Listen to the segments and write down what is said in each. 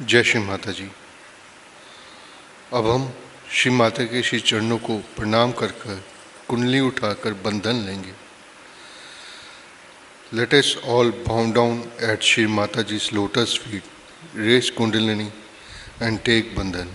जय श्री माता जी। अब हम श्री माता के श्री चरणों को प्रणाम कर कुंडली उठाकर बंधन लेंगे। Let us all bow down at Shri Mataji's lotus feet, raise Kundalini and take bandhan.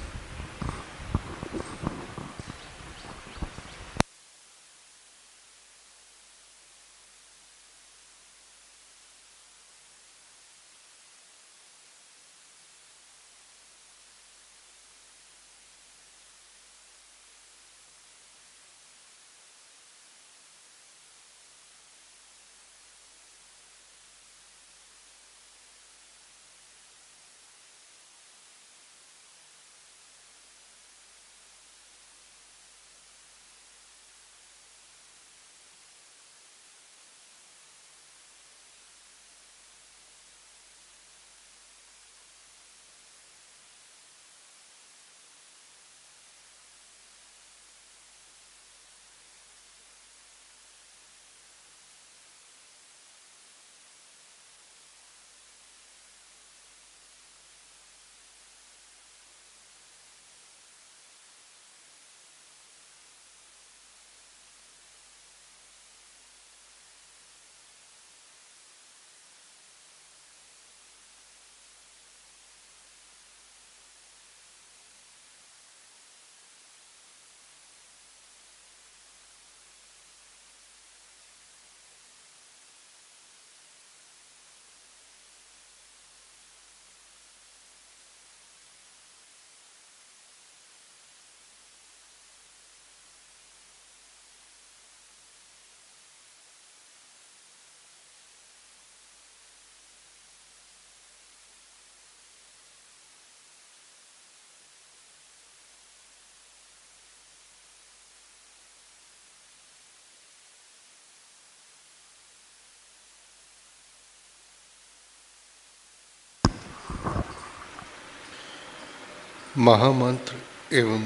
महामंत्र एवं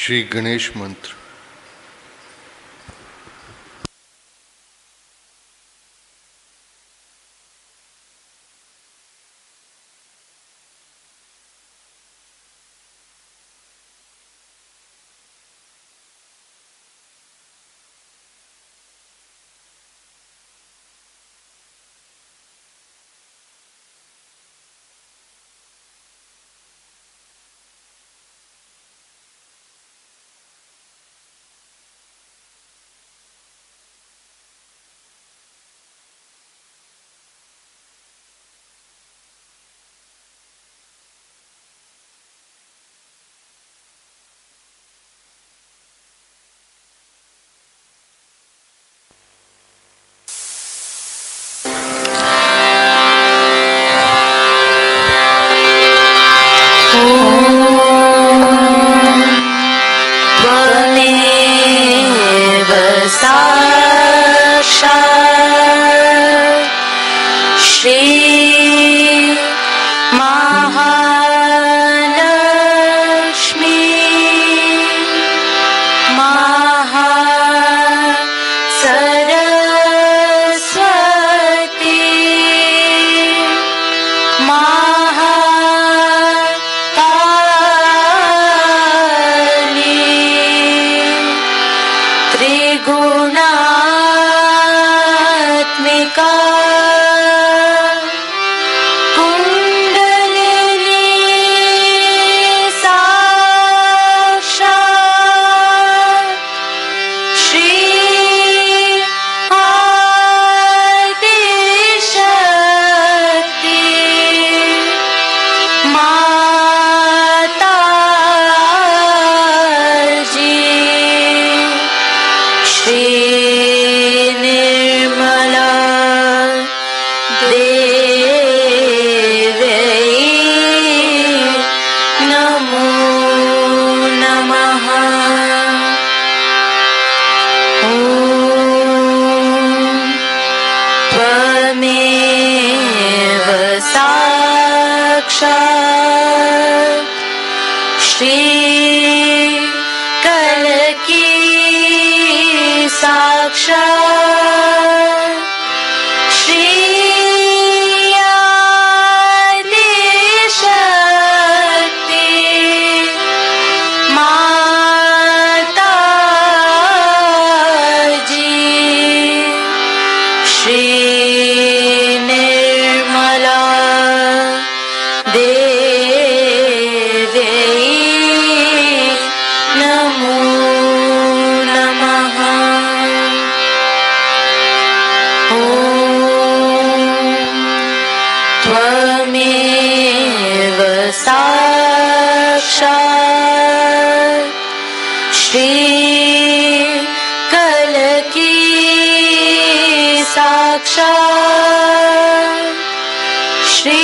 श्री गणेश मंत्र। Shri Adi Shakti श्री कल की साक्षात श्री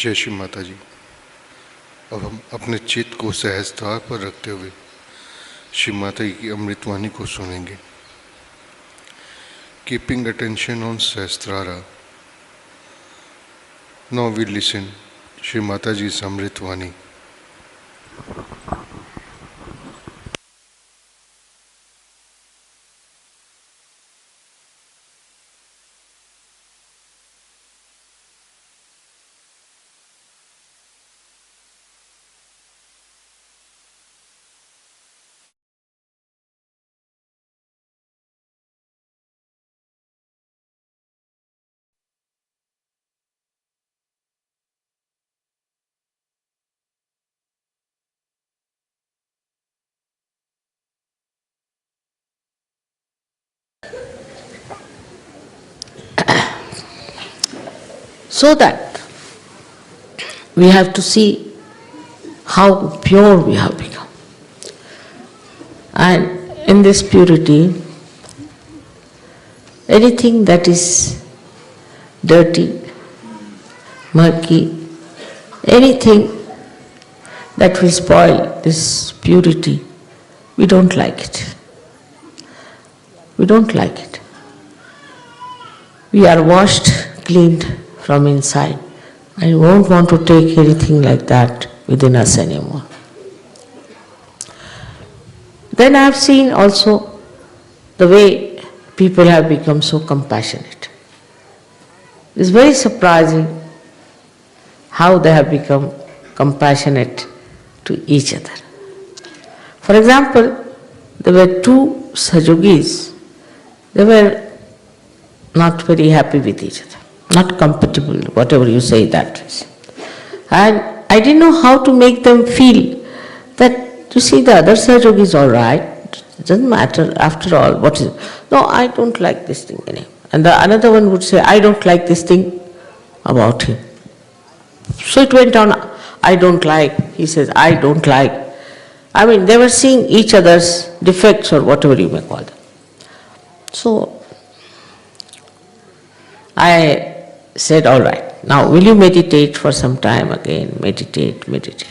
जय श्री माता जी। अब हम अपने चित्त को सहस्त्रार पर रखते हुए श्री माता जी की अमृतवाणी को सुनेंगे। Keeping attention on Sahasrara, now we listen Shri Mata ji अमृतवाणी। So that we have to see how pure we have become. And in this purity, anything that is dirty, murky, anything that will spoil this purity, we don't like it. We don't like it. We are washed, cleaned from inside, and we won't want to take anything like that within us anymore. Then I have seen also the way people have become so compassionate. It's very surprising how they have become compassionate to each other. For example, there were two Sajogis. They were not very happy with each other, not compatible, whatever you say that is. And I didn't know how to make them feel that, you see, the other Sahajog is all right, it doesn't matter, after all, what is it? No, I don't like this thing anymore. And the another one would say, I don't like this thing about him. So it went on, I don't like, he says, I don't like. I mean, they were seeing each other's defects or whatever you may call them. So I said, all right, now will you meditate for some time again? Meditate.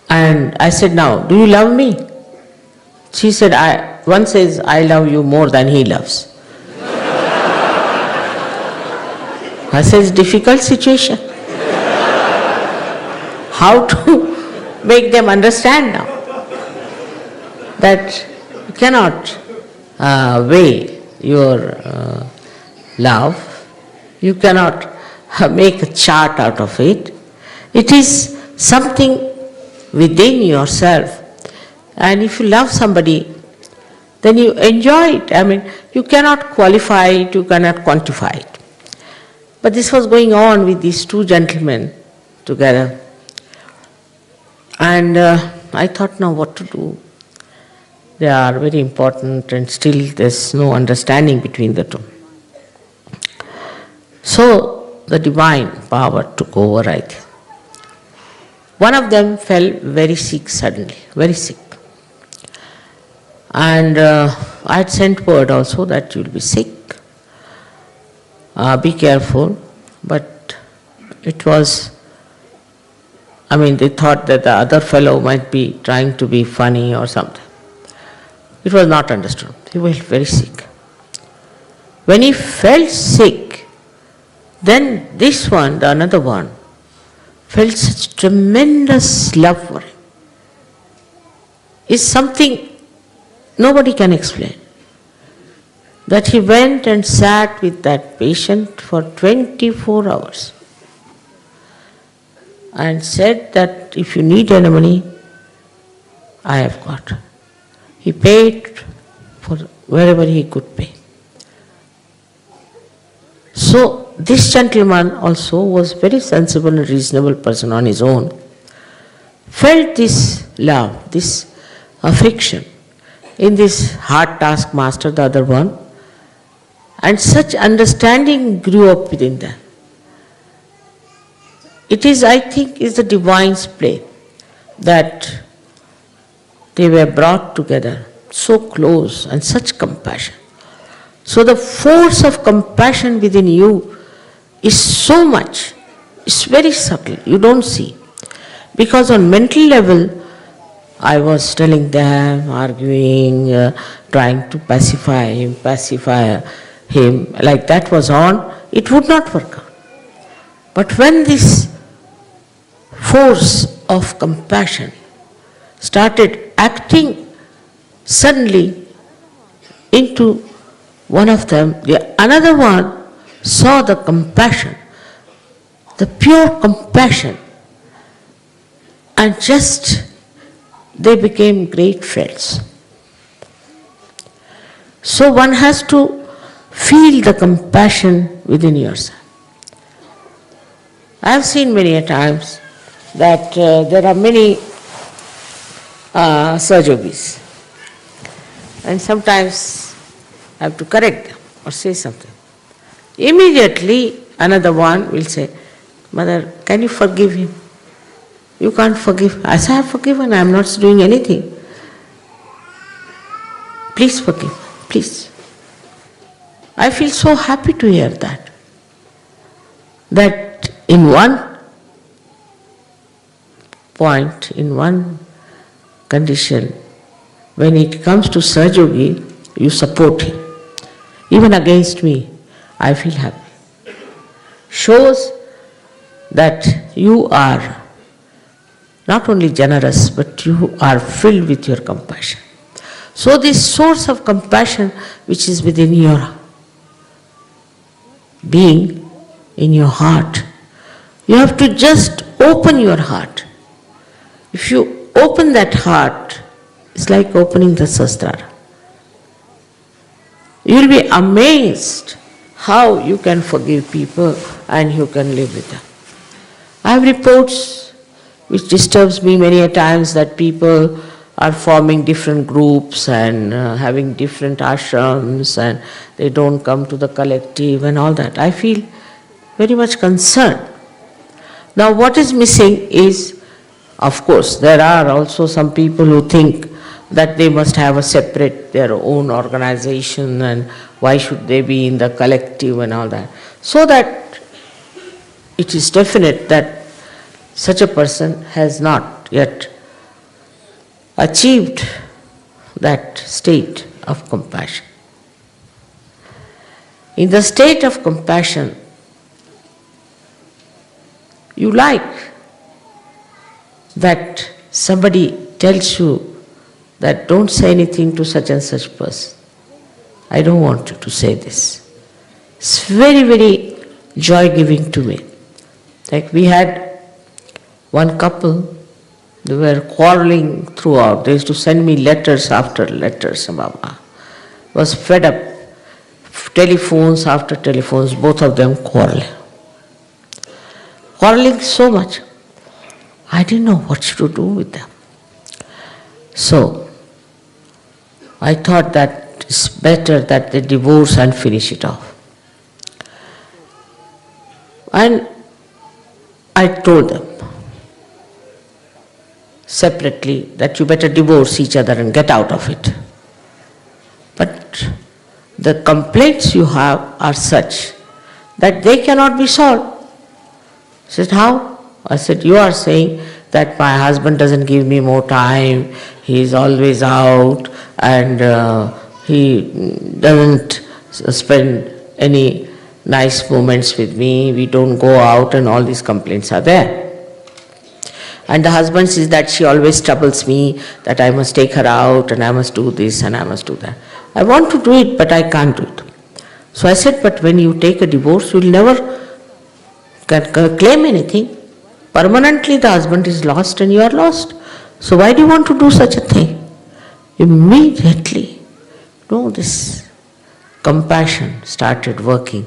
And I said, now, do you love me? She said, one says, I love you more than he loves. I said, it's a difficult situation. How to make them understand now that you cannot weigh your love, you cannot make a chart out of it. It is something within yourself. And if you love somebody, then you enjoy it. I mean, you cannot qualify it, you cannot quantify it. But this was going on with these two gentlemen together. And I thought, now what to do? They are very important and still there's no understanding between the two. So the divine power took over, I think. One of them fell very sick suddenly, very sick. And I had sent word also that you will be sick. Be careful. But it was, I mean, they thought that the other fellow might be trying to be funny or something. It was not understood. He was very sick. When he felt sick, then this one, the another one, felt such tremendous love for him. It's something nobody can explain. That he went and sat with that patient for 24 hours and said that if you need any money, I have got. He paid for wherever he could pay. So this gentleman also was very sensible and reasonable person on his own, felt this love, this affection in this hard taskmaster, the other one, and such understanding grew up within them. It is, I think, is the divine's play that they were brought together so close and such compassion. So the force of compassion within you is so much, it's very subtle, you don't see. Because on mental level, I was telling them, arguing, trying to pacify him, like that was on, it would not work out. But when this force of compassion started acting suddenly into one of them, the another one saw the compassion, the pure compassion, and just they became great friends. So one has to feel the compassion within yourself. I have seen many a times that there are many Sahajogis, and sometimes I have to correct them or say something. Immediately another one will say, Mother, can you forgive him? You can't forgive. I say, I have forgiven, I am not doing anything. Please forgive, please. I feel so happy to hear that. That in one point, in one condition, when it comes to Sahajogi, you support him. Even against me, I feel happy. Shows that you are not only generous, but you are filled with your compassion. So this source of compassion which is within your being, in your heart, you have to just open your heart. If you open that heart, it's like opening the Sahasrara. You will be amazed how you can forgive people and you can live with them. I have reports which disturbs me many a times that people are forming different groups and having different ashrams and they don't come to the collective and all that. I feel very much concerned. Now what is missing is, of course, there are also some people who think that they must have a separate, their own organization and why should they be in the collective and all that. So that it is definite that such a person has not yet achieved that state of compassion. In the state of compassion, you like that somebody tells you that don't say anything to such and such person. I don't want you to say this. It's very, very joy-giving to me. Like we had one couple, they were quarreling throughout. They used to send me letters after letters. Mama was fed up. Telephones after telephones, both of them quarreling. Quarreling so much. I didn't know what to do with them. So, I thought that it's better that they divorce and finish it off. And I told them separately that you better divorce each other and get out of it. But the complaints you have are such that they cannot be solved. He said, how? I said, you are saying that my husband doesn't give me more time, he is always out and he doesn't spend any nice moments with me, we don't go out and all these complaints are there. And the husband says that she always troubles me, that I must take her out and I must do this and I must do that. I want to do it but I can't do it. So I said, but when you take a divorce, you will never claim anything. Permanently the husband is lost and you are lost. So why do you want to do such a thing? Immediately, this compassion started working.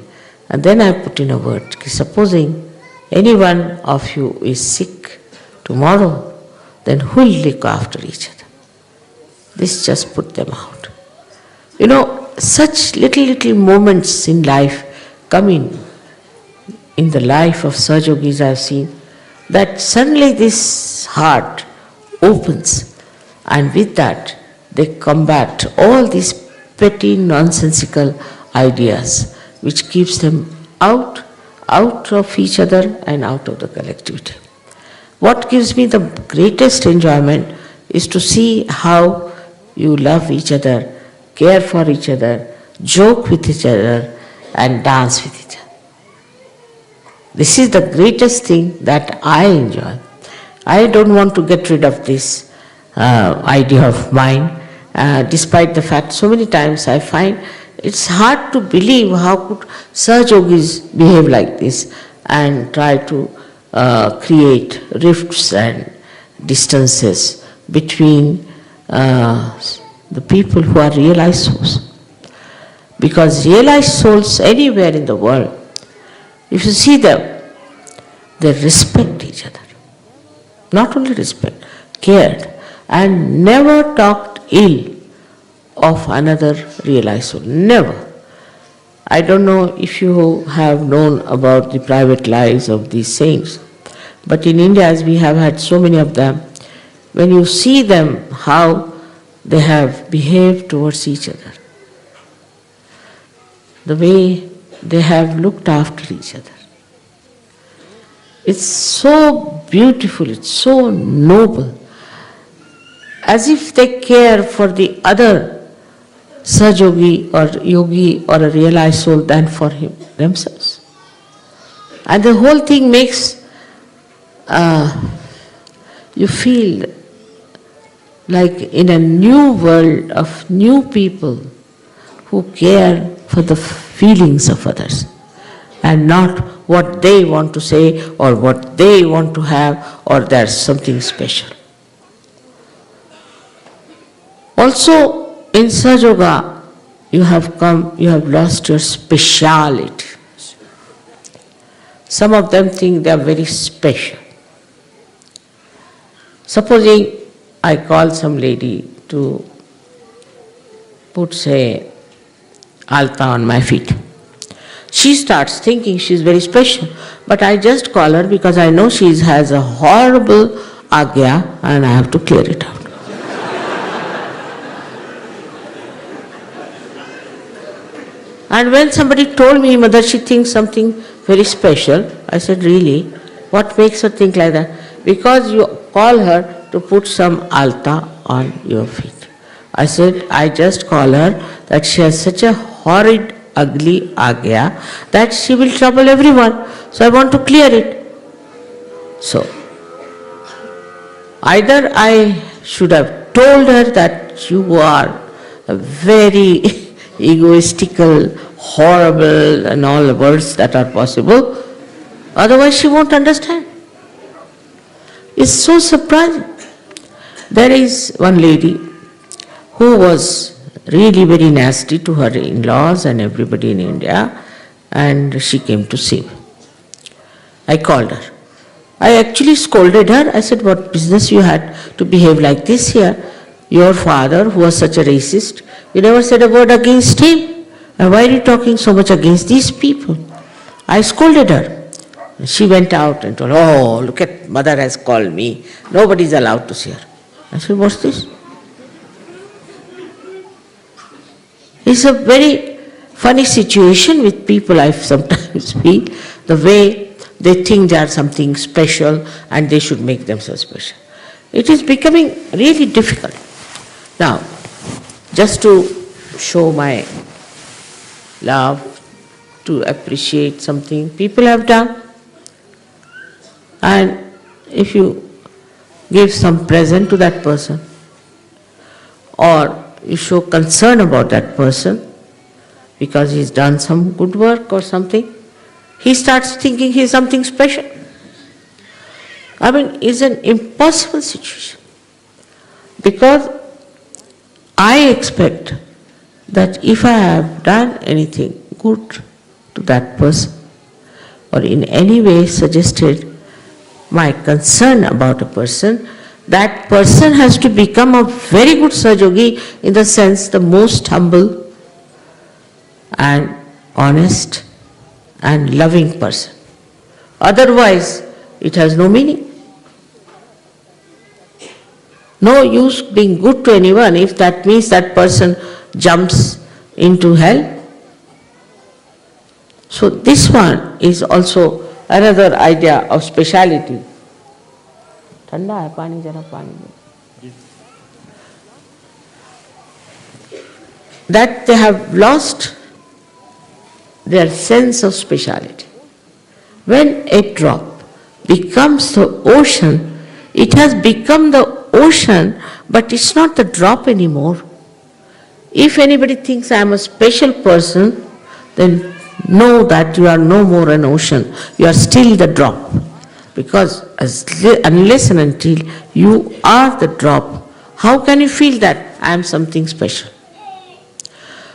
And then I put in a word, supposing any one of you is sick tomorrow, then who will look after each other? This just put them out. Such little moments in life come in the life of Sahajogis I have seen, that suddenly this heart opens and with that they combat all these petty nonsensical ideas which keeps them out of each other and out of the collectivity. What gives me the greatest enjoyment is to see how you love each other, care for each other, joke with each other and dance with each other. This is the greatest thing that I enjoy. I don't want to get rid of this idea of mine, despite the fact so many times I find it's hard to believe how could Sahajogis behave like this and try to create rifts and distances between the people who are realized souls. Because realized souls anywhere in the world, if you see them, they respect each other. Not only respect, cared, and never talked ill of another realized soul. Never. I don't know if you have known about the private lives of these saints, but in India, as we have had so many of them, when you see them, how they have behaved towards each other, the way they have looked after each other. It's so beautiful, it's so noble, as if they care for the other Sahajogi or yogi or a realized soul than for themselves. And the whole thing makes you feel like in a new world of new people who care for the feelings of others and not what they want to say or what they want to have or there's something special. Also in Sahajoga you have lost your speciality. some of them think they are very special. Supposing I call some lady to put, say, alta on my feet. She starts thinking she is very special, but I just call her because I know she has a horrible agya and I have to clear it out. And when somebody told me, Mother, she thinks something very special, I said, really? What makes her think like that? Because you call her to put some alta on your feet. I said, I just call her that she has such a horrid, ugly agya that she will trouble everyone. So I want to clear it. So, either I should have told her that you are a very egoistical, horrible, and all the words that are possible, otherwise she won't understand. It's so surprising. There is one lady who was really very nasty to her in-laws and everybody in India, and she came to see me. I called her. I actually scolded her. I said, what business you had to behave like this here? Your father, who was such a racist, you never said a word against him. And why are you talking so much against these people? I scolded her. She went out and told, oh, look at, mother has called me. Nobody is allowed to see her. I said, what's this? It's a very funny situation with people, I sometimes feel, the way they think they are something special and they should make themselves special. It is becoming really difficult. Now, just to show my love, to appreciate something people have done, and if you give some present to that person, or you show concern about that person because he's done some good work or something, he starts thinking he's something special. I mean, it's an impossible situation. Because I expect that if I have done anything good to that person, or in any way suggested my concern about a person, that person has to become a very good Sahajogi, in the sense the most humble and honest and loving person. Otherwise, it has no meaning. No use being good to anyone if that means that person jumps into hell. So this one is also another idea of speciality. Thanda hai pani, jara pani. That they have lost their sense of speciality. When a drop becomes the ocean, it has become the ocean, but it's not the drop anymore. If anybody thinks I am a special person, then know that you are no more an ocean, you are still the drop. Because unless and until you are the drop, how can you feel that I am something special?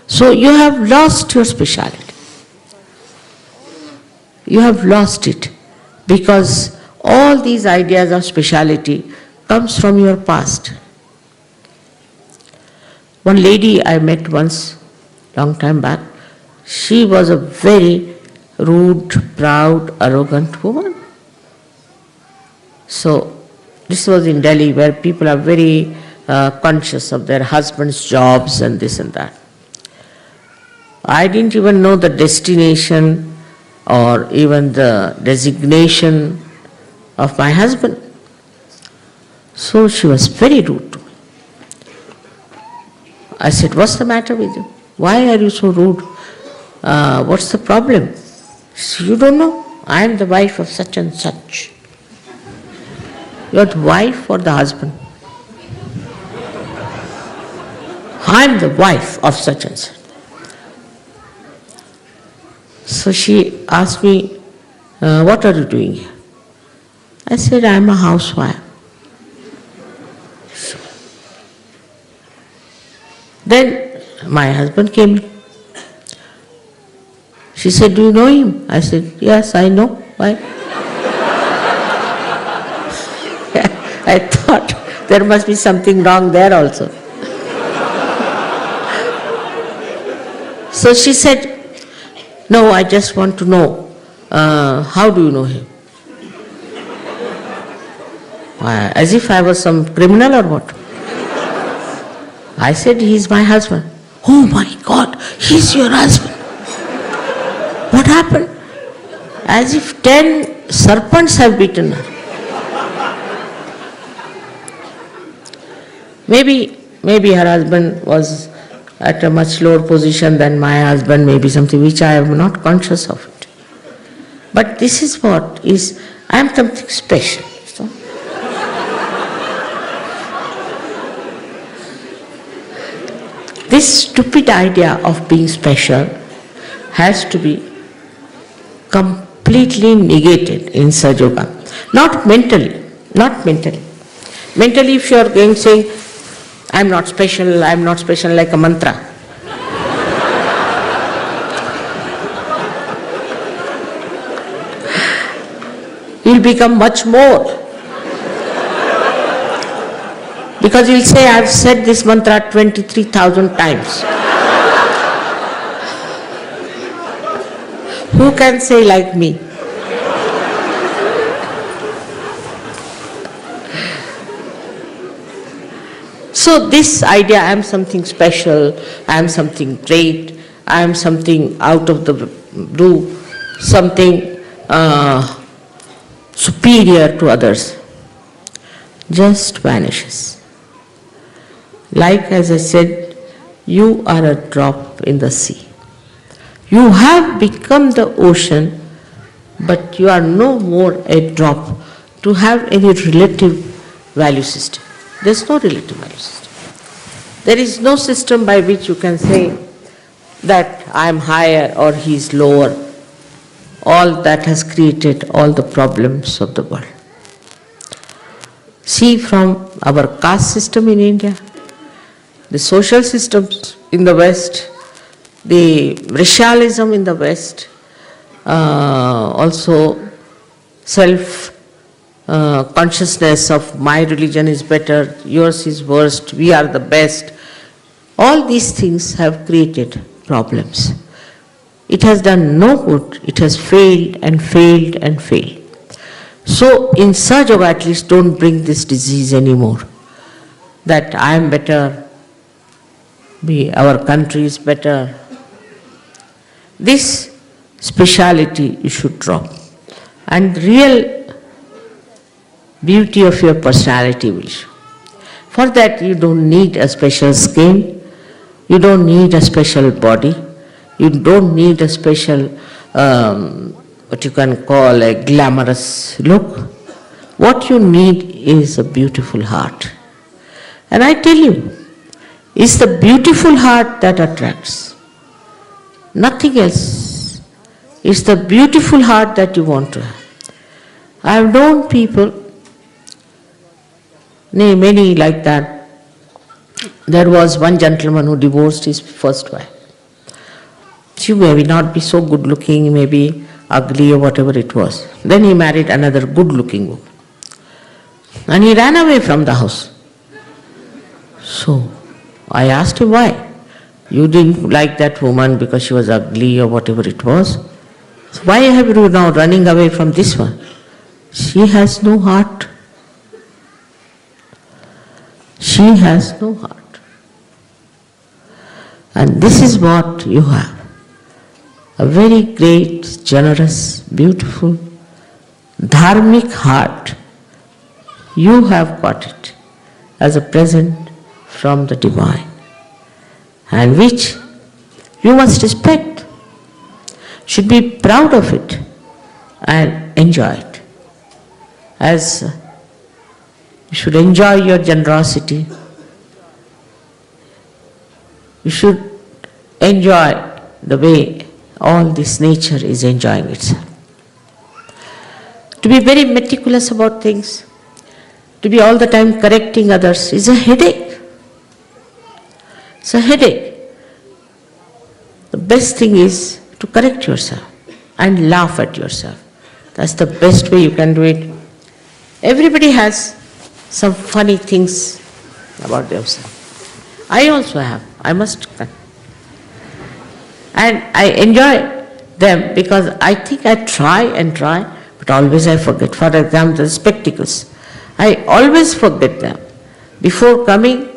So you have lost your speciality. You have lost it because all these ideas of speciality comes from your past. One lady I met once, long time back, she was a very rude, proud, arrogant woman. So this was in Delhi, where people are very conscious of their husband's jobs and this and that. I didn't even know the destination or even the designation of my husband. So she was very rude to me. I said, what's the matter with you? Why are you so rude? What's the problem? She said, you don't know? I am the wife of such and such. You are the wife or the husband? I am the wife of such and such. So she asked me, what are you doing here? I said, I am a housewife. So, then my husband came in. She said, do you know him? I said, yes, I know. Why? I thought there must be something wrong there also. So she said, no, I just want to know, how do you know him? As if I was some criminal or what? I said, he's my husband. Oh my God, he's your husband. What happened? As if 10 serpents have bitten her. Maybe her husband was at a much lower position than my husband, maybe something which I am not conscious of it. But this is what is, I am something special. So, this stupid idea of being special has to be completely negated in Sahaja Yoga. Not mentally. Mentally, if you are going saying, I am not special like a mantra. You'll become much more. Because you'll say, I've said this mantra 23,000 times. Who can say like me? So this idea, I am something special, I am something great, I am something out of the blue, something superior to others, just vanishes. Like as I said, you are a drop in the sea. You have become the ocean, but you are no more a drop to have any relative value system. There is no relative value system. There is no system by which you can say that I am higher or he is lower. All that has created all the problems of the world. See, from our caste system in India, the social systems in the West, the racialism in the West, also self-consciousness of my religion is better, yours is worst, we are the best. All these things have created problems. It has done no good, it has failed and failed and failed. So in Sahaja Yoga at least don't bring this disease anymore, that I am better, our country is better. This speciality you should drop, and real beauty of your personality will show. For that you don't need a special skin, you don't need a special body, you don't need a special, what you can call a glamorous look. What you need is a beautiful heart. And I tell you, it's the beautiful heart that attracts. Nothing else. It's the beautiful heart that you want to have. I have known people, many like that. There was one gentleman who divorced his first wife. She may not be so good looking, maybe ugly or whatever it was. Then he married another good looking woman. And he ran away from the house. So I asked him why. You didn't like that woman because she was ugly or whatever it was. So why have you now running away from this one? She has no heart. She has no heart. And this is what you have. A very great, generous, beautiful, dharmic heart. You have got it as a present from the divine, and which you must respect, should be proud of it and enjoy it. As you should enjoy your generosity, you should enjoy the way all this nature is enjoying itself. To be very meticulous about things, to be all the time correcting others is a headache. It's a headache. The best thing is to correct yourself and laugh at yourself. That's the best way you can do it. Everybody has some funny things about themselves. I also have, I must. And I enjoy them because I think I try, but always I forget. For example, the spectacles. I always forget them. Before coming,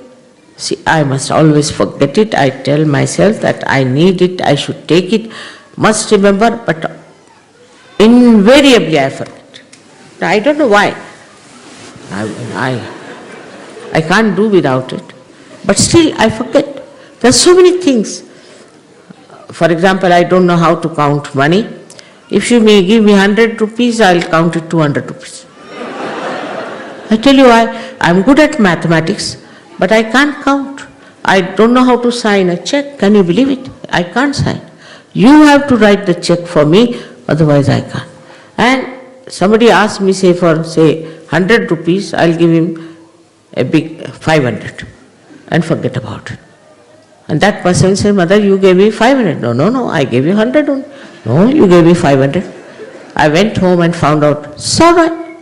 see, I must always forget it. I tell myself that I need it, I should take it, must remember, but invariably I forget. Now, I don't know why. I can't do without it. But still I forget. There are so many things. For example, I don't know how to count money. If you may give me 100 rupees, I'll count it 200 rupees. I tell you why. I'm good at mathematics, but I can't count. I don't know how to sign a check. Can you believe it? I can't sign. You have to write the check for me, otherwise I can't. And somebody asked me, say 100 rupees, I'll give him a big 500 and forget about it. And that person said, Mother, you gave me 500. No, I gave you 100 only. No, you gave me 500. I went home and found out, it's all right.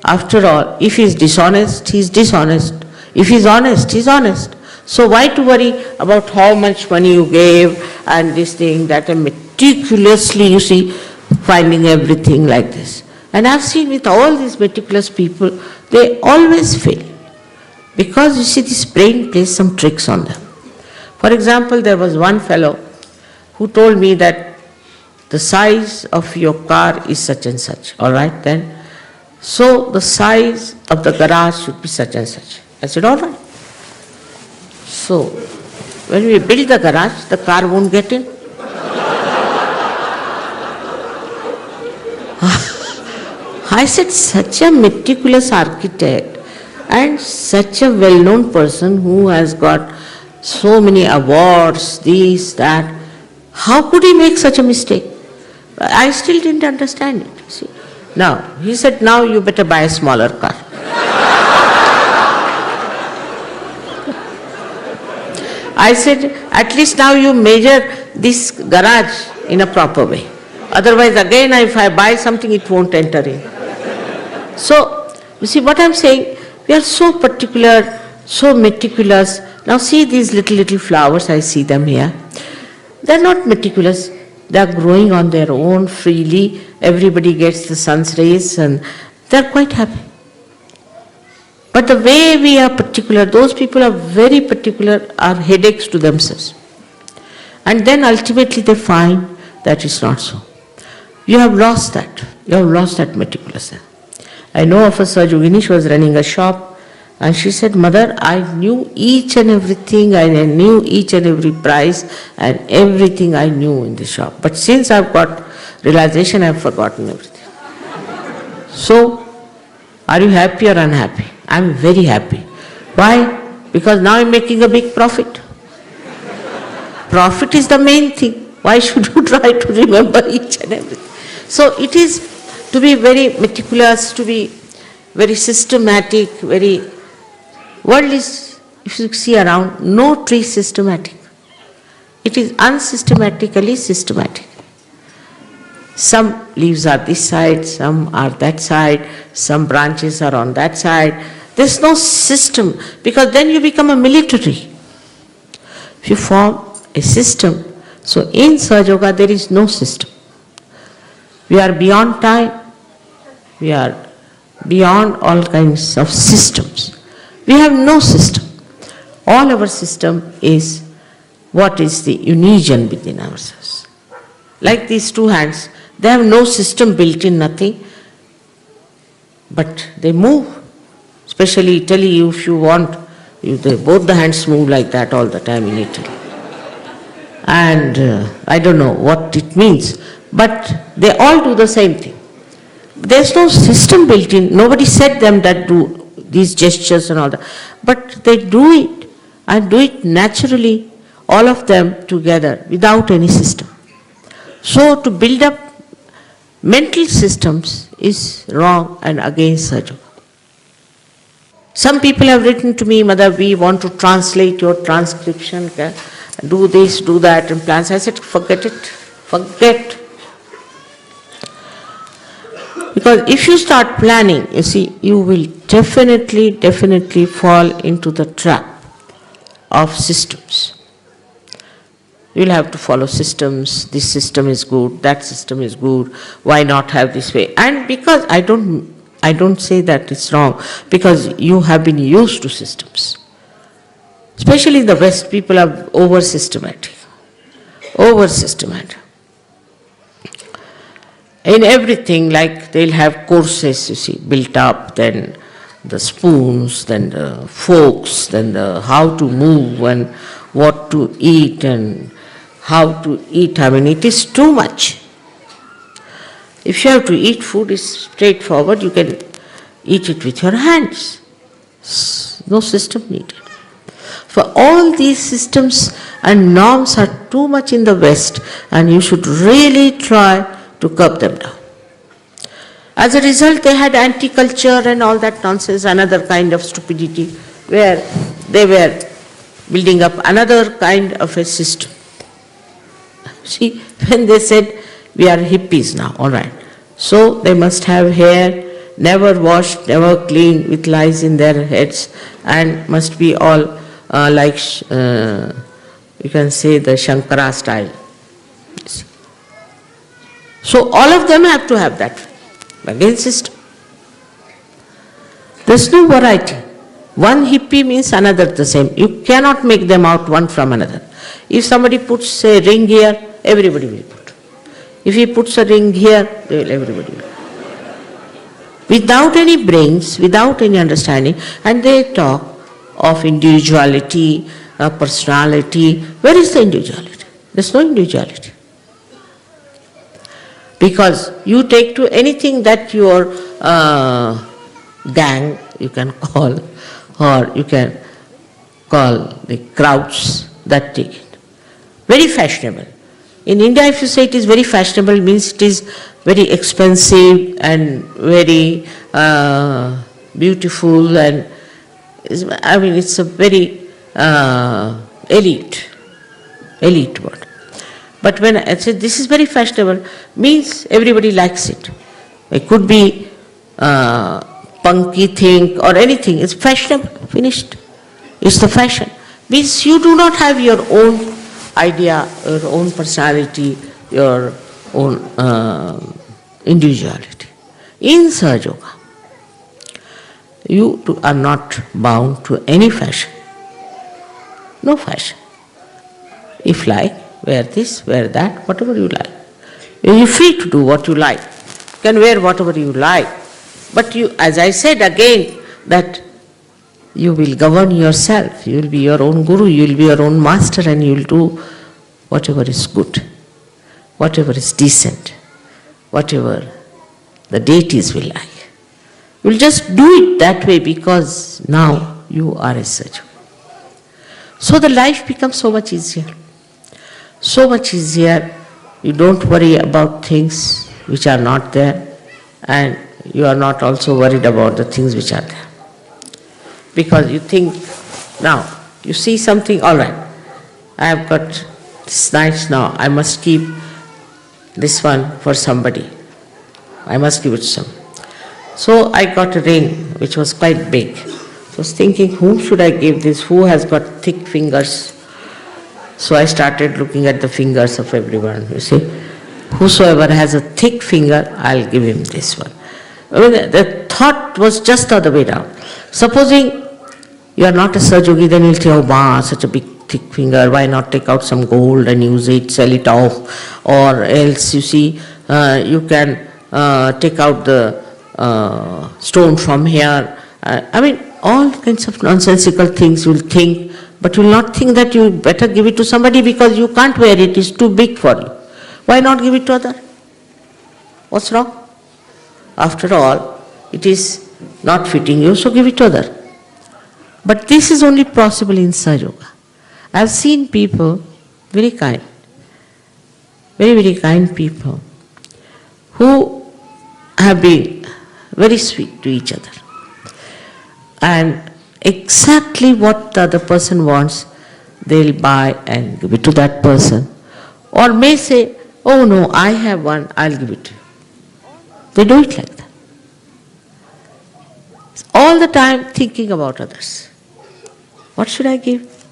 After all, if he's dishonest, he's dishonest. If he's honest, he's honest. So why to worry about how much money you gave and this thing, that, and meticulously, you see, finding everything like this. And I've seen with all these meticulous people, they always fail. Because you see, this brain plays some tricks on them. For example, there was one fellow who told me that the size of your car is such and such, all right then. So the size of the garage should be such and such. I said, all right. So when we build the garage, the car won't get in. I said, such a meticulous architect and such a well-known person who has got so many awards, this, that, how could he make such a mistake? I still didn't understand it. See? Now, he said, now you better buy a smaller car. I said, at least now you measure this garage in a proper way. Otherwise, again, if I buy something, it won't enter in. So, you see what I'm saying? We are so particular, so meticulous. Now see these little flowers, I see them here. They're not meticulous. They're growing on their own freely. Everybody gets the sun's rays and they're quite happy. But the way we are particular, those people are very particular, are headaches to themselves. And then ultimately they find that it's not so. You have lost that. You have lost that meticulousness. I know of a Sajogini, she was running a shop, and she said, Mother, I knew each and everything, I knew each and every price, and everything I knew in the shop. But since I've got realization, I've forgotten everything. So, are you happy or unhappy? I'm very happy. Why? Because now I'm making a big profit. Profit is the main thing. Why should you try to remember each and everything? So it is to be very meticulous, to be very systematic, very... World is, if you see around, no tree systematic. It is unsystematically systematic. Some leaves are this side, some are that side, some branches are on that side. There's no system, because then you become a military. If you form a system, so in Sahaja Yoga there is no system. We are beyond time, we are beyond all kinds of systems. We have no system. All our system is what is the unison within ourselves. Like these two hands, they have no system built in, nothing, but they move. Especially Italy, if you want, both the hands move like that all the time in Italy. And I don't know what it means, but they all do the same thing. There's no system built in. Nobody said them that do these gestures and all that. But they do it, and do it naturally, all of them together, without any system. So to build up mental systems is wrong and against Sahaja Yoga. Some people have written to me, Mother, we want to translate your transcription, do this, do that, and plans. I said, forget it. forget. Because if you start planning, you see, you will definitely fall into the trap of systems. You'll have to follow systems. This system is good, that system is good, why not have this way? And because I don't say that it's wrong, because you have been used to systems. Especially in the West, people are over-systematic. In everything, like they'll have courses, you see, built up, then the spoons, then the forks, then the how to move and what to eat and how to eat. I mean, it is too much. If you have to eat food, it's straightforward. You can eat it with your hands. No system needed. For all these systems and norms are too much in the West, and you should really try to curb them down. As a result, they had anti-culture and all that nonsense, another kind of stupidity, where they were building up another kind of a system. See, when they said, we are hippies now, all right. So they must have hair, never washed, never cleaned, with lice in their heads, and must be all like, you can say, the Shankara style. So all of them have to have that. Again, system. There's no variety. One hippie means another the same. You cannot make them out one from another. If somebody puts a ring here, everybody will put. If he puts a ring here, everybody will. Without any brains, without any understanding, and they talk of individuality, personality. Where is the individuality? There's no individuality. Because you take to anything that your gang, you can call, or you can call the crowds that take it. Very fashionable. In India, if you say it is very fashionable, means it is very expensive and very beautiful, and I mean, it's a very elite word. But when I say this is very fashionable, means everybody likes it. It could be punky thing or anything. It's fashionable, finished. It's the fashion. Means you do not have your own idea, your own personality, your own individuality. In Sahaja Yoga, you are not bound to any fashion. No fashion. If like, wear this, wear that, whatever you like. You're free to do what you like. You can wear whatever you like. But you, as I said again, that you will govern yourself. You will be your own guru, you will be your own master, and you will do whatever is good, whatever is decent, whatever the deities will like. You will just do it that way because now you are a sage. So the life becomes so much easier. So much easier. You don't worry about things which are not there, and you are not also worried about the things which are there. Because you think, now, you see something, all right, I have got this nice now, I must keep this one for somebody. I must give it to some. So I got a ring which was quite big. So I was thinking, whom should I give this? Who has got thick fingers? So I started looking at the fingers of everyone, you see. Whosoever has a thick finger, I'll give him this one. I mean, the thought was just the other way down. Supposing you are not a Sahaja, then you'll say, oh, ma, such a big thick finger, why not take out some gold and use it, sell it off? Or else, you see, you can take out the stone from here. I mean, all kinds of nonsensical things you'll think, but you'll not think that you better give it to somebody because you can't wear it, it's too big for you. Why not give it to other? What's wrong? After all, it is not fitting you, so give it to other. But this is only possible in Sahaja Yoga. I have seen people, very kind, very kind people, who have been very sweet to each other. And exactly what the other person wants, they'll buy and give it to that person. Or may say, Oh no, I have one, I'll give it to you. They do it like that. All the time thinking about others. What should I give?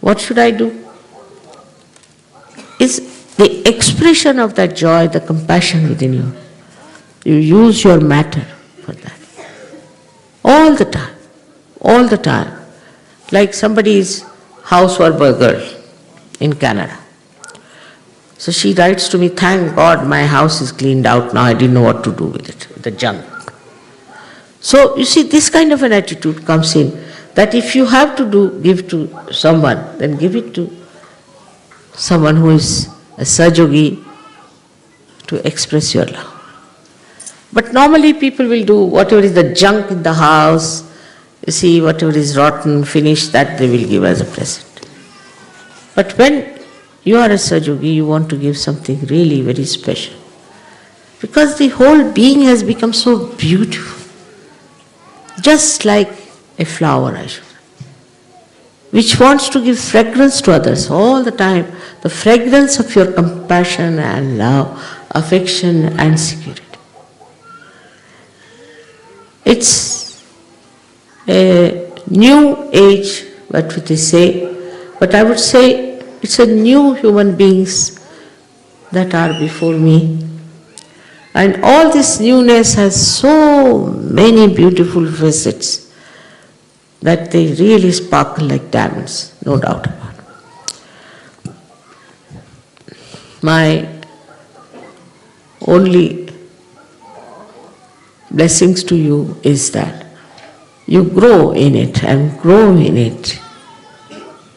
What should I do? Is the expression of that joy, the compassion within you. You use your matter for that. All the time. All the time. Like somebody's houseworker girl in Canada. So she writes to me, thank God my house is cleaned out now, I didn't know what to do with it, with the junk. So you see, this kind of an attitude comes in, that if you have to give to someone, then give it to someone who is a sahajogi to express your love. But normally people will do whatever is the junk in the house, you see, whatever is rotten, finished, that they will give as a present. But when you are a sahajogi, you want to give something really very special. Because the whole being has become so beautiful. Just like a flower, I should say, which wants to give fragrance to others all the time. The fragrance of your compassion and love, affection and security. It's a new age, what would they say? But I would say it's a new human beings that are before me. And all this newness has so many beautiful facets that they really sparkle like diamonds, no doubt about it. My only blessings to you is that you grow in it and grow in it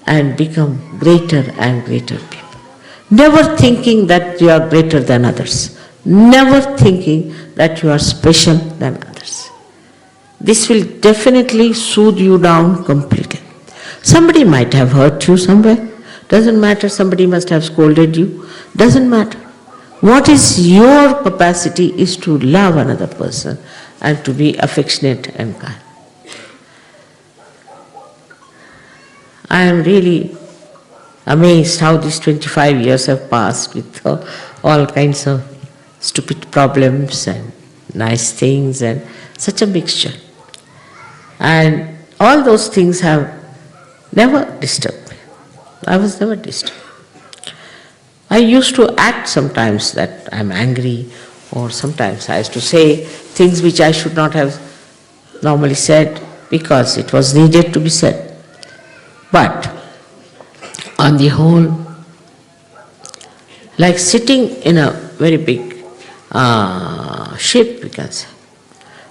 and become greater and greater people. Never thinking that you are greater than others. Never thinking that you are special than others. This will definitely soothe you down completely. Somebody might have hurt you somewhere. Doesn't matter. Somebody must have scolded you. Doesn't matter. What is your capacity is to love another person and to be affectionate and kind. I am really amazed how these 25 years have passed with all kinds of stupid problems and nice things and such a mixture. And all those things have never disturbed me. I was never disturbed. I used to act sometimes that I'm angry, or sometimes I used to say things which I should not have normally said because it was needed to be said. But on the whole, like sitting in a very big ship, we can say,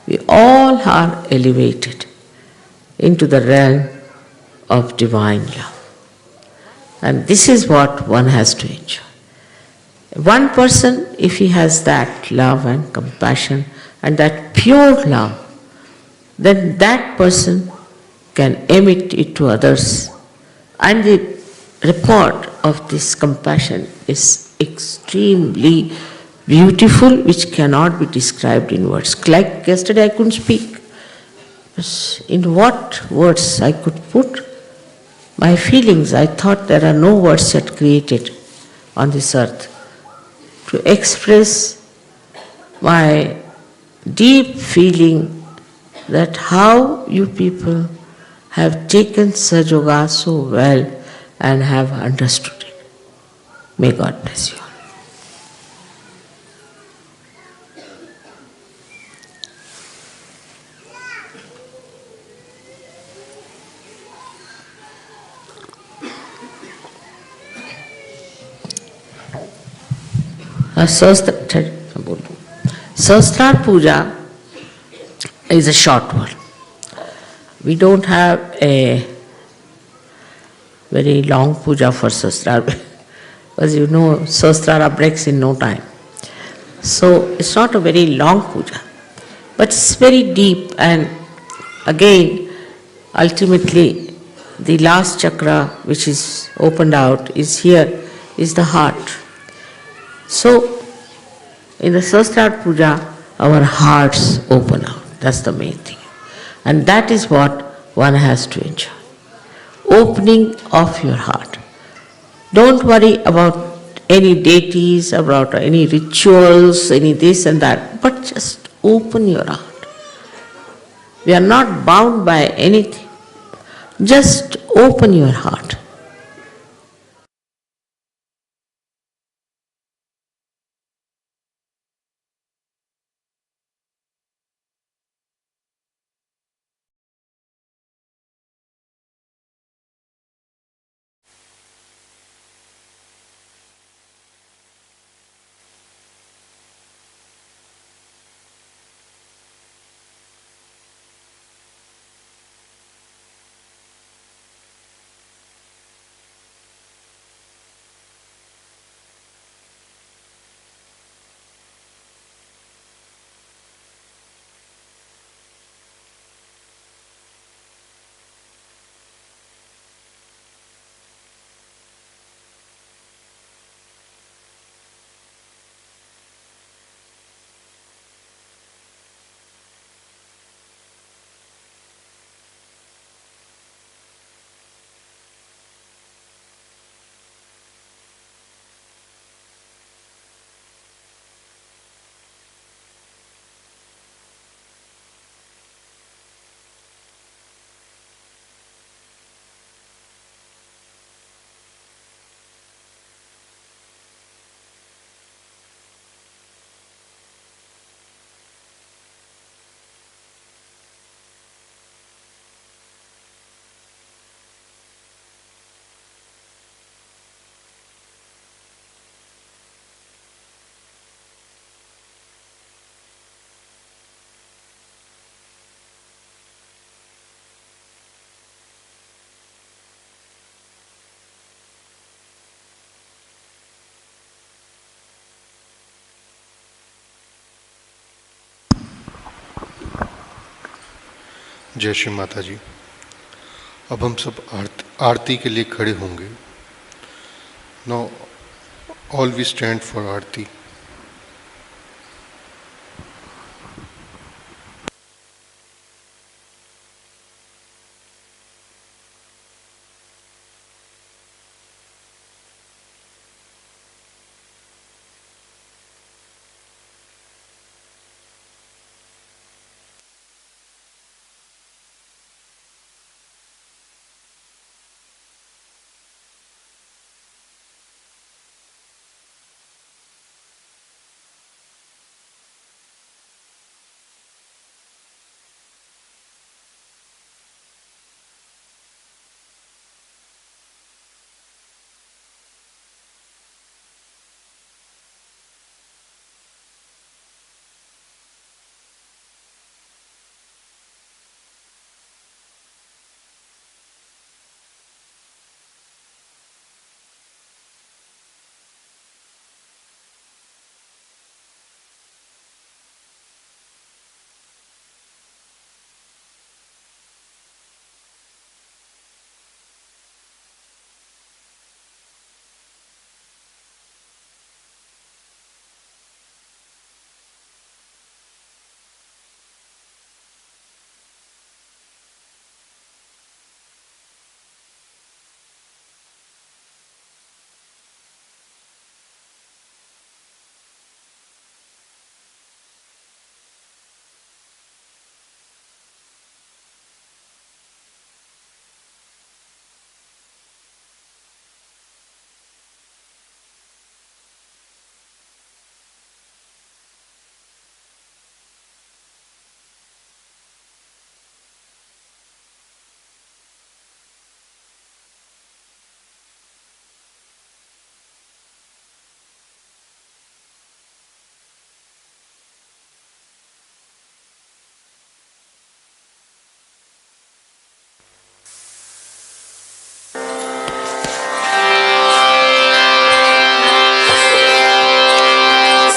we all are elevated into the realm of divine love. And this is what one has to enjoy. One person, if he has that love and compassion and that pure love, then that person can emit it to others. And the report of this compassion is extremely beautiful, which cannot be described in words. Like yesterday I couldn't speak. In what words I could put my feelings? I thought there are no words yet created on this earth to express my deep feeling that how you people have taken Sahajoga so well and have understood it. May God bless you all. Sahasrara Puja is a short one. We don't have a very long puja for Sahasrara, because you know Sahasrara breaks in no time. So it's not a very long puja, but it's very deep, and again, ultimately, the last chakra which is opened out is here, is the heart. So, in the Sahasrara Puja, our hearts open out. That's the main thing. And that is what one has to enjoy. Opening of your heart. Don't worry about any deities, about any rituals, any this and that, but just open your heart. We are not bound by anything. Just open your heart. जय श्री माता जी। अब हम सब आरती के लिए खड़े होंगे। Now all we stand for aarti.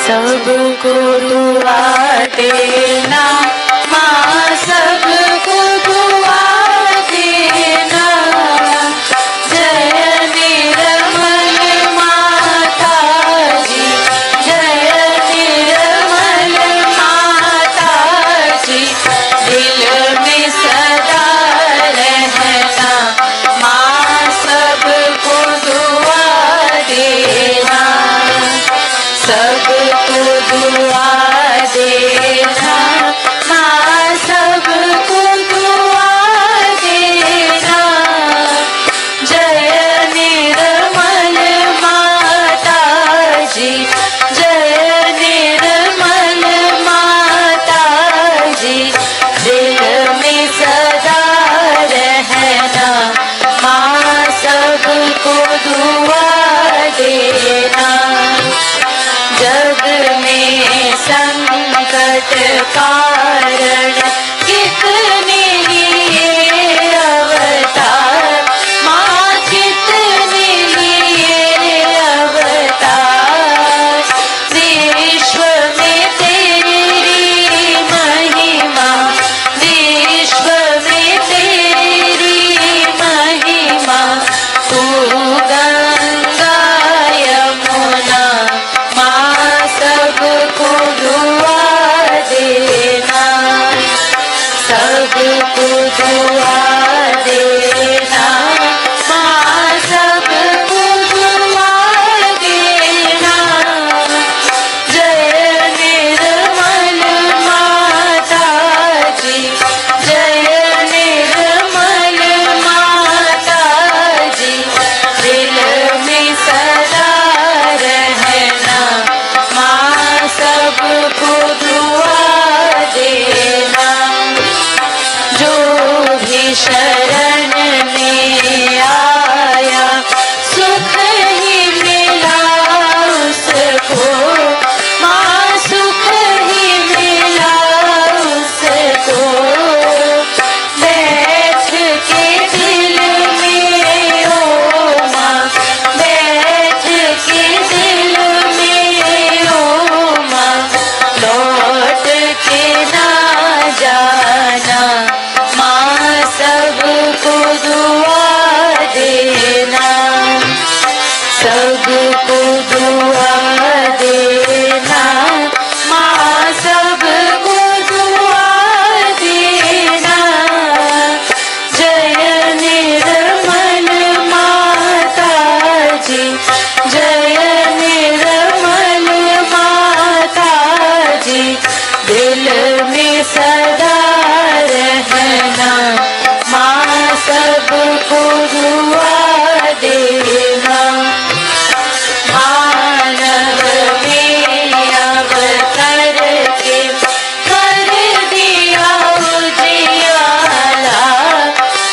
सबको दुआ देना माँ, सबको दुआ देना। जय निर्मल माता जी, जय निर्मल माता जी। दिल में सदा रहना माँ, सबको दुआ देना। कारण कितने लिए अवतार, माँ कितने लिए अवतार। विश्व में तेरी महिमा, विश्व में तेरी महिमा। तू गंगा यमुना माँ सबको दुआ देना, सबको दुआ देना माँ सबको दुआ देना। जय निर्मल माता जी, जय निर्मल माता जी। दिल में सदा रहना माँ सबको दुआ देना। जो भी शरण में आया सुख ही मिला उसको, माँ सुख ही मिला उसको। बैठ के दिल में ओ माँ, बैठ के दिल में ओ माँ। लौट के ना जाना माँ सबको दुआ देना, सबको दुआ देना माँ सबको दुआ देना। जय निर्मल माता जी, जय निर्मल माता जी। दिल में सदा रहना माँ सबको दुआ देना। मानव में अवतर के कर दिया उजियाला,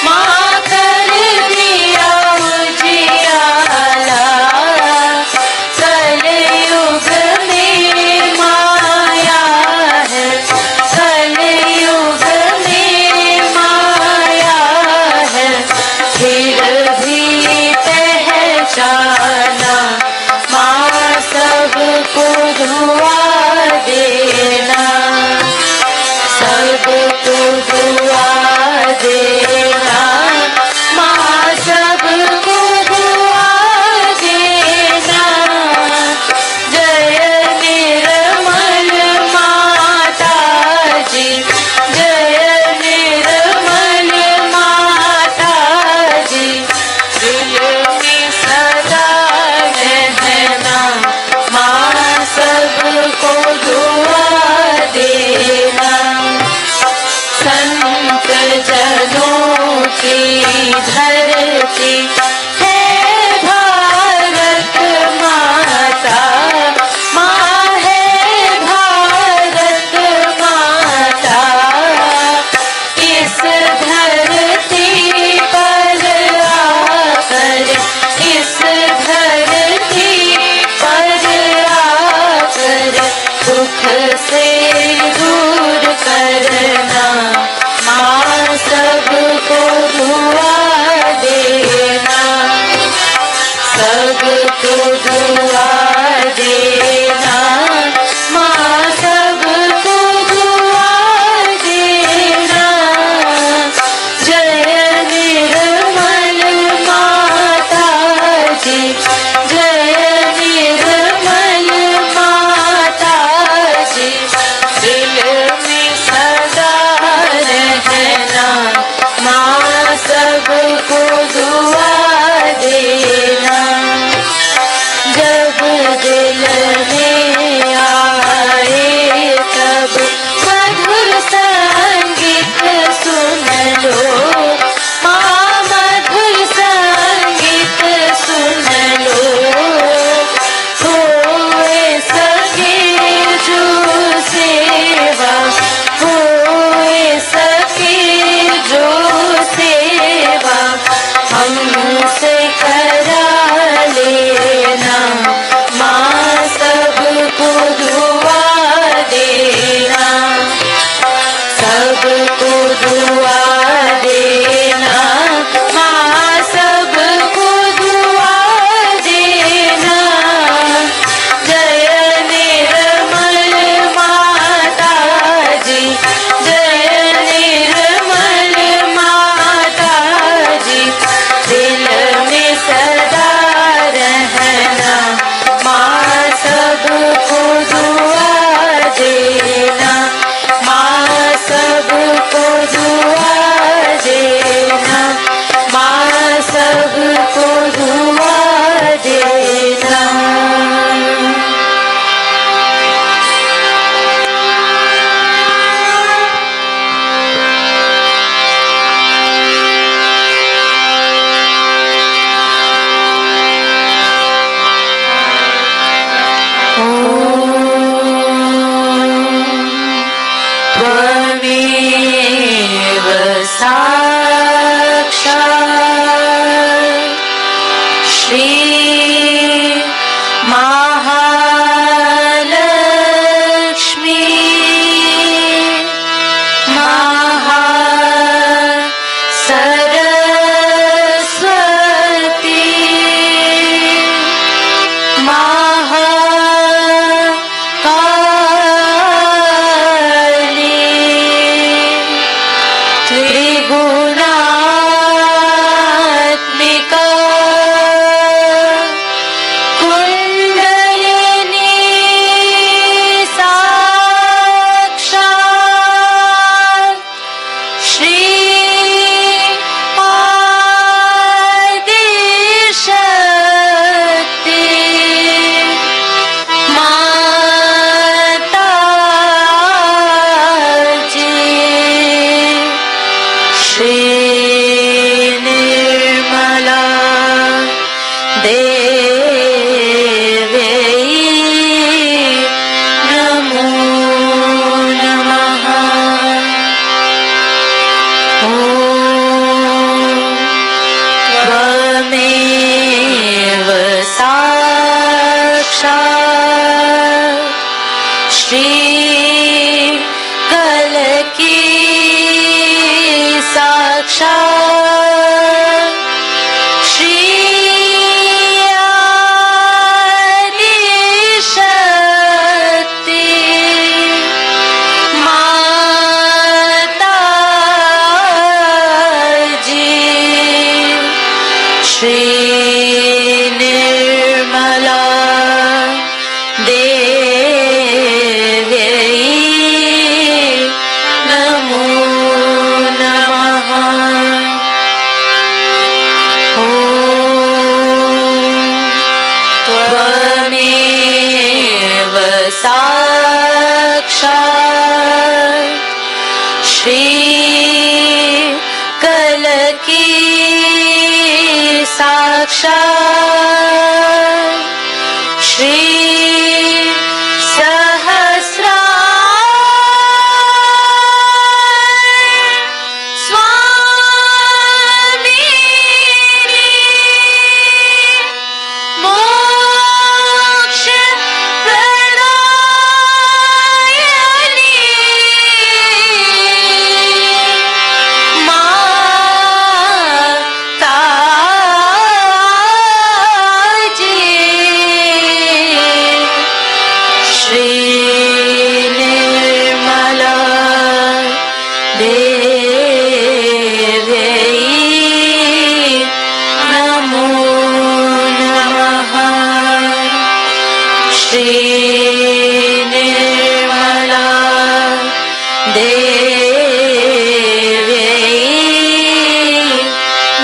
माँ कर दिया उजियाला। कलयुग में माया है, कलयुग में माया है। फिर भी पहचाना माँ सबको दुआ देना, सबको दुआ देना माँ सबको दुआ देना। जय निर्मल माता जी, जय निर्मल माता जी। दिल में सदा रहना माँ सबको दुआ देना। संत जनों की धरती है भारत माता, माँ है भारत माता। इस धरती पर आकर, इस धरती पर आकर दुख से दूर करना माँ सबको दुआ देना, सबको दुआ देना माँ सबको दुआ देना। जय निर्मल माता जी, जय निर्मल माता जी। दिल में सदा रहना माँ सबको दुआ देना। जब दिल में Shri Nirmala Devi Namo Namaha. Tvameva Sakshat Shri Kalaki Sakshat Shri Sahasrara Swami Moksha Pradayani Mataji Shri Nirmala Devi Namo Namaha. Shri Nirmala Devi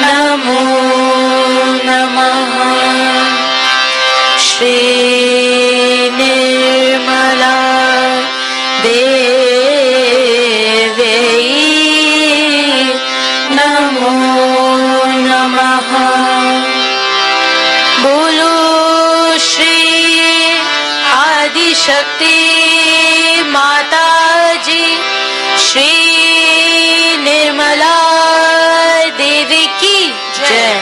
Namo Namaha. Shri Nirmala Devi Namo Namaha. Bolo Shri Adi Shakti Mataji Shri Nirmala Devi ki jai.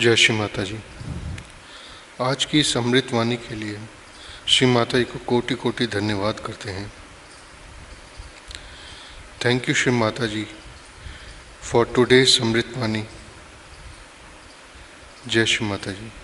जय श्री माता जी। आज की इस अमृत वाणी के लिए श्री माता जी को कोटि कोटि धन्यवाद करते हैं। Thank you Shri Mata ji for today's Amritwani. Jai Shri Mata Ji.